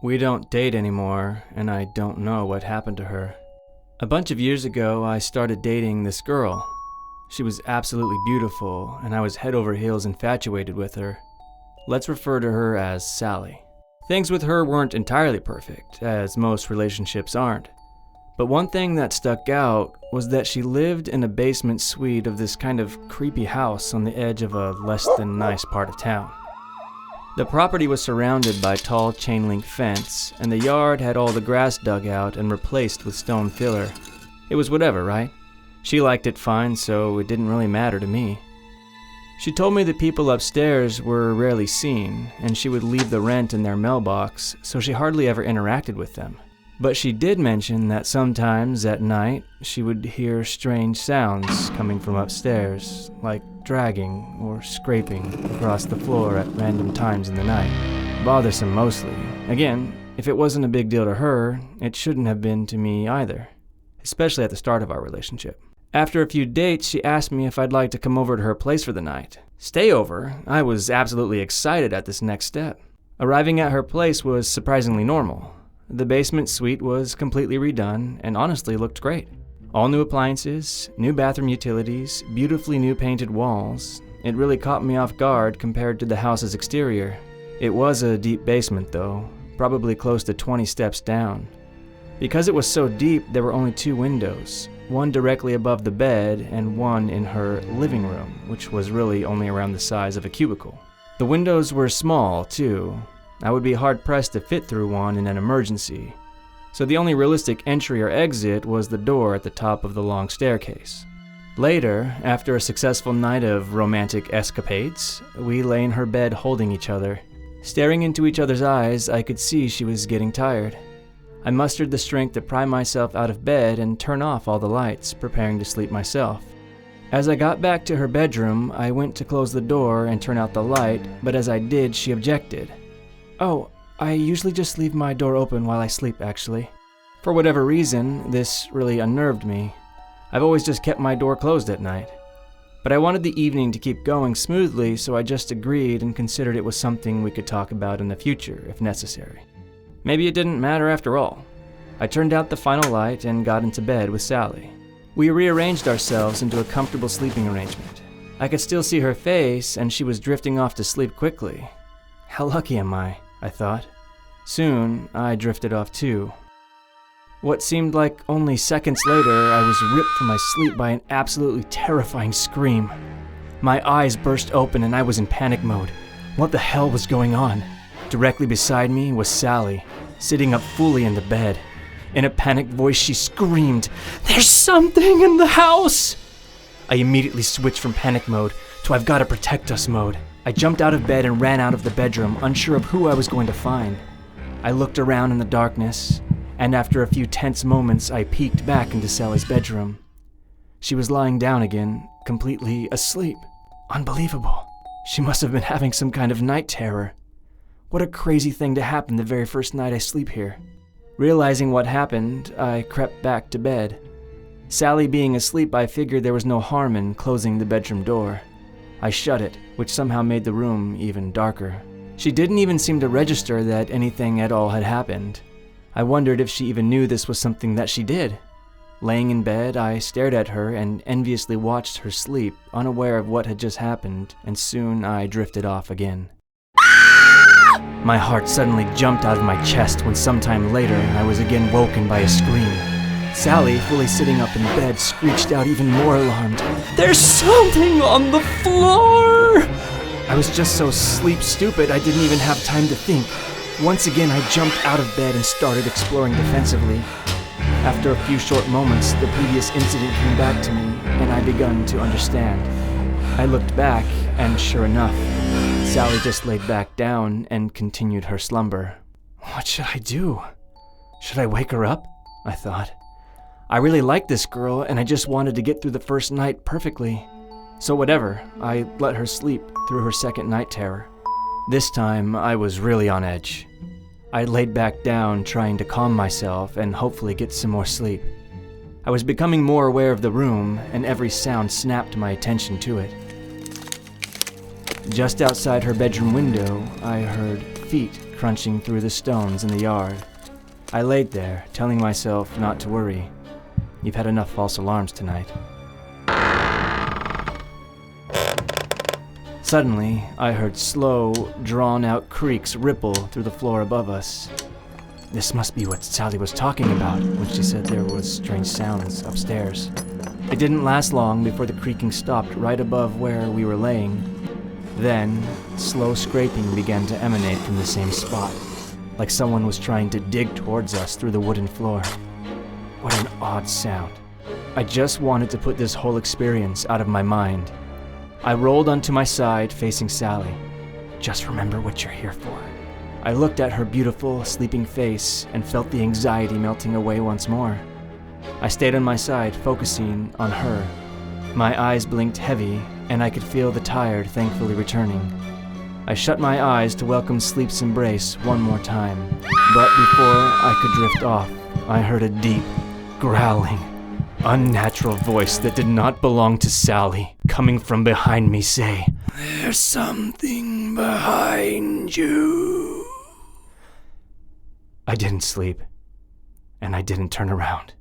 We don't date anymore, and I don't know what happened to her. A bunch of years ago, I started dating this girl. She was absolutely beautiful, and I was head over heels infatuated with her. Let's refer to her as Sally. Things with her weren't entirely perfect, as most relationships aren't. But one thing that stuck out was that she lived in a basement suite of this kind of creepy house on the edge of a less than nice part of town. The property was surrounded by tall chain-link fence, and the yard had all the grass dug out and replaced with stone filler. It was whatever, right? She liked it fine, so it didn't really matter to me. She told me the people upstairs were rarely seen, and she would leave the rent in their mailbox, so she hardly ever interacted with them. But she did mention that sometimes at night she would hear strange sounds coming from upstairs, like dragging or scraping across the floor at random times in the night. Bothersome mostly. Again, if it wasn't a big deal to her, it shouldn't have been to me either, especially at the start of our relationship. After a few dates, she asked me if I'd like to come over to her place for the night. Stay over? I was absolutely excited at this next step. Arriving at her place was surprisingly normal. The basement suite was completely redone and honestly looked great. All new appliances, new bathroom utilities, beautifully new painted walls. It really caught me off guard compared to the house's exterior. It was a deep basement though, probably close to 20 steps down. Because it was so deep, there were only 2 windows, one directly above the bed and one in her living room, which was really only around the size of a cubicle. The windows were small too. I would be hard-pressed to fit through one in an emergency, so the only realistic entry or exit was the door at the top of the long staircase. Later, after a successful night of romantic escapades, we lay in her bed holding each other. Staring into each other's eyes, I could see she was getting tired. I mustered the strength to pry myself out of bed and turn off all the lights, preparing to sleep myself. As I got back to her bedroom, I went to close the door and turn out the light, but as I did, she objected. "Oh, I usually just leave my door open while I sleep, actually." For whatever reason, this really unnerved me. I've always just kept my door closed at night. But I wanted the evening to keep going smoothly, so I just agreed and considered it was something we could talk about in the future, if necessary. Maybe it didn't matter after all. I turned out the final light and got into bed with Sally. We rearranged ourselves into a comfortable sleeping arrangement. I could still see her face, and she was drifting off to sleep quickly. How lucky am I thought. Soon, I drifted off too. What seemed like only seconds later, I was ripped from my sleep by an absolutely terrifying scream. My eyes burst open and I was in panic mode. What the hell was going on? Directly beside me was Sally, sitting up fully in the bed. In a panicked voice, she screamed, "There's something in the house!" I immediately switched from panic mode to "I've got to protect us" mode. I jumped out of bed and ran out of the bedroom, unsure of who I was going to find. I looked around in the darkness, and after a few tense moments, I peeked back into Sally's bedroom. She was lying down again, completely asleep. Unbelievable. She must have been having some kind of night terror. What a crazy thing to happen the very first night I sleep here. Realizing what happened, I crept back to bed. Sally being asleep, I figured there was no harm in closing the bedroom door. I shut it, which somehow made the room even darker. She didn't even seem to register that anything at all had happened. I wondered if she even knew this was something that she did. Laying in bed, I stared at her and enviously watched her sleep, unaware of what had just happened, and soon I drifted off again. My heart suddenly jumped out of my chest when sometime later I was again woken by a scream. Sally, fully sitting up in bed, screeched out even more alarmed, "There's something on the floor!" I was just so sleep stupid I didn't even have time to think. Once again, I jumped out of bed and started exploring defensively. After a few short moments, the previous incident came back to me, and I begun to understand. I looked back, and sure enough, Sally just laid back down and continued her slumber. What should I do? Should I wake her up? I thought. I really liked this girl, and I just wanted to get through the first night perfectly. So whatever, I let her sleep through her second night terror. This time, I was really on edge. I laid back down, trying to calm myself and hopefully get some more sleep. I was becoming more aware of the room, and every sound snapped my attention to it. Just outside her bedroom window, I heard feet crunching through the stones in the yard. I laid there, telling myself not to worry. You've had enough false alarms tonight. Suddenly, I heard slow, drawn-out creaks ripple through the floor above us. This must be what Sally was talking about when she said there was strange sounds upstairs. It didn't last long before the creaking stopped right above where we were laying. Then, slow scraping began to emanate from the same spot, like someone was trying to dig towards us through the wooden floor. What an odd sound. I just wanted to put this whole experience out of my mind. I rolled onto my side, facing Sally. Just remember what you're here for. I looked at her beautiful, sleeping face and felt the anxiety melting away once more. I stayed on my side, focusing on her. My eyes blinked heavy, and I could feel the tired thankfully returning. I shut my eyes to welcome sleep's embrace one more time. But before I could drift off, I heard a deep, growling, unnatural voice that did not belong to Sally, coming from behind me, say, "There's something behind you." I didn't sleep, and I didn't turn around.